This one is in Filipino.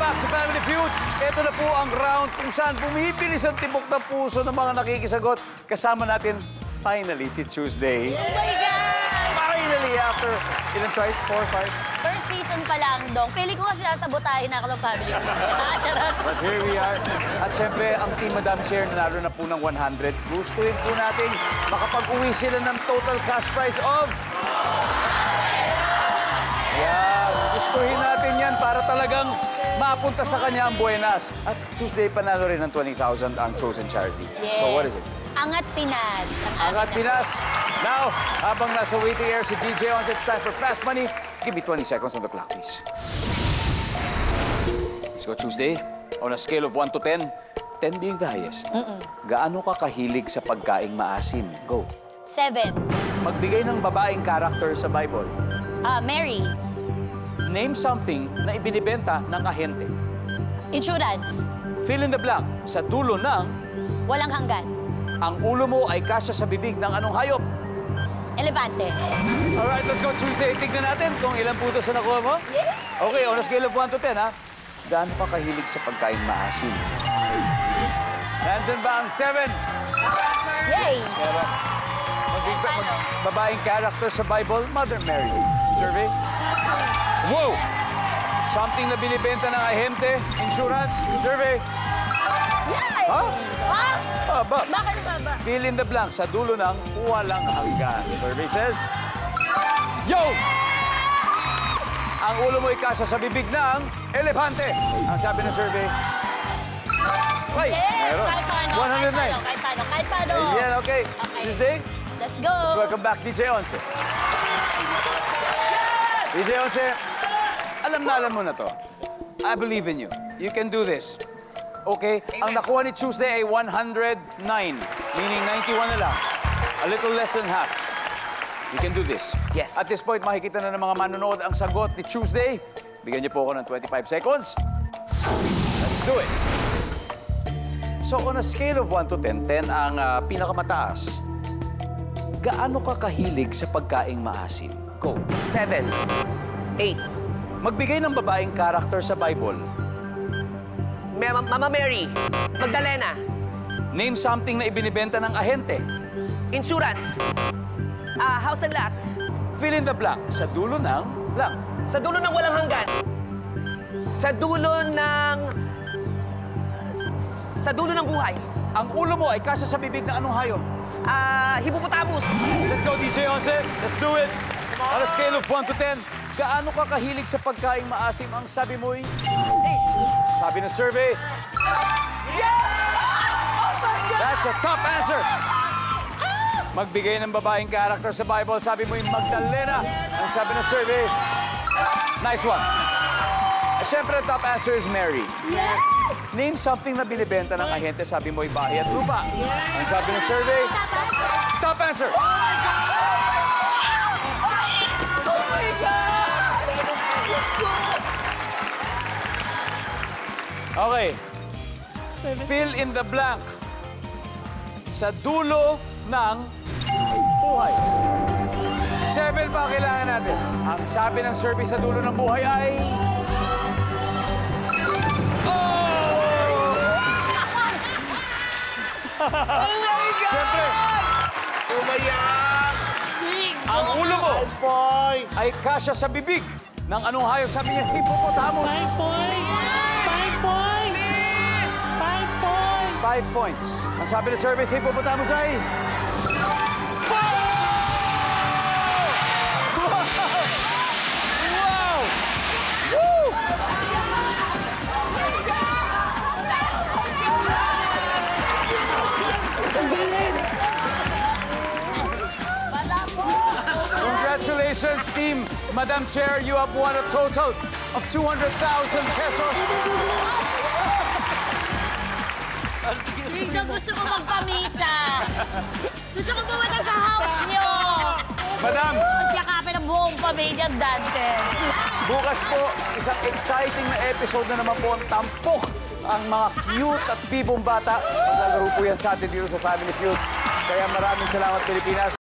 back sa Family Feud. Ito na po ang round kung saan bumibilis ang tibok ng puso ng mga nakikisagot. Kasama natin, finally, si Tuesday. Oh my God! Finally, after ilang tries? 4, 5? First season pa lang, Dong. Feeling ko kasi nasabotahin ako ng family ko. Charas. But here we are. At syempre, ang Team Madam Chair nanalo na po ng 100. Gustuhin po natin makapag-uwi sila ng total cash prize of... Yan. Gustuhin natin yan para talagang mapunta sa kanya ang buenas. At Tuesday, panalo rin ng 20,000 ang chosen charity. Yes. So what is it? Angat Pinas. Angat Pinas. Now, habang nasa waiting air si DJ Once, it's time for Fast Money. Give me 20 seconds on the clock, please. Let's go, Tuesday. On a scale of 1 to 10, 10 being the highest. Gaano ka kahilig sa pagkaing maasim? Go. 7. Magbigay ng babaeng character sa Bible. Mary. Name something na ibinibenta ng ahente. Insurance. Fill in the blank. Sa dulo ng, Walang hanggan. ang ulo mo ay kasya sa bibig ng anong hayop? Elepante. Alright, let's go, Tuesday. Tignan natin kung ilang putos na nakuha mo. Okay, on a scale of 1 to 10, ha? Gaano ka kahilig sa pagkain maasim? Nandyan ba ang 7? Yay! Pero, babaeng character sa Bible, Mother Mary. Survey? Wow! Something na binibenta ng ahente, insurance, survey. Yay! Ha? Ha? Aba. Bakit ba ba? Fill in the blank sa dulo ng walang hanggan. Survey says, Yo! Ang ulo mo ikasya sa bibig ng elepante. Ang sabi ng survey. Wait, Yes! meron. Kahit paano, 109. kahit paano. Ayan, okay. Okay. Tuesday, Let's go! let's welcome back DJ Once. DJ Once, alam mo na to. I believe in you. You can do this. Okay? Ang nakuha ni Tuesday ay 109. Meaning 91 na lang. A little less than half. You can do this. Yes. At this point, makikita na ng mga manonood ang sagot ni Tuesday. Bigyan niyo po ako ng 25 seconds. Let's do it. So, on a scale of 1 to 10, 10 ang pinakamataas. Gaano ka kahilig sa pagkaing maasim? Go. 7. 8. Magbigay ng babaeng character sa Bible. Mama Mary. Magdalena. Name something na ibinibenta ng ahente. Insurance. House and lot. Fill in the blank. Sa dulo ng blank. Sa dulo ng walang hanggan. Sa dulo ng... Sa dulo ng buhay. Ang ulo mo ay kasya sa bibig ng anong hayop? Hippopotamus. Let's go, DJ Once. Let's do it. On a scale of 1 to 10, gaano ka kahilig sa pagkaing maasim? Ang sabi mo'y 8. Sabi ng survey, that's a top answer. Magbigay ng babaeng character sa Bible, sabi mo'y Magdalena. Ang sabi ng survey, nice one. Siyempre, top answer is Mary. Yes! Name something na binibenta ng ahente, sabi mo'y bahay at lupa. Ang sabi ng survey, top answer. Okay. Fill in the blank. Sa dulo ng buhay. 7 pa ang kailangan natin. Ang sabi ng survey sa dulo ng buhay ay... Oh! Siyempre, ang ulo mo ay kasya sa bibig ng anong hayop. Sabi niya, hippopotamus. 5 points. Ang sabi ng survey sa hippopotamus ay... Wow! Woo! Congratulations, Team Madam Chair. You have won a total of 200,000 pesos. Dito gusto ko magpamisa. Gusto ko pumunta sa house niyo. Madam, Magkakapin ang buong pamilya Dantes. bukas po, isang exciting na episode na naman po ang tampok ang mga cute at bibong bata. Maglalaro po yan sa atin dito sa Family Feud. Kaya maraming salamat, Pilipinas.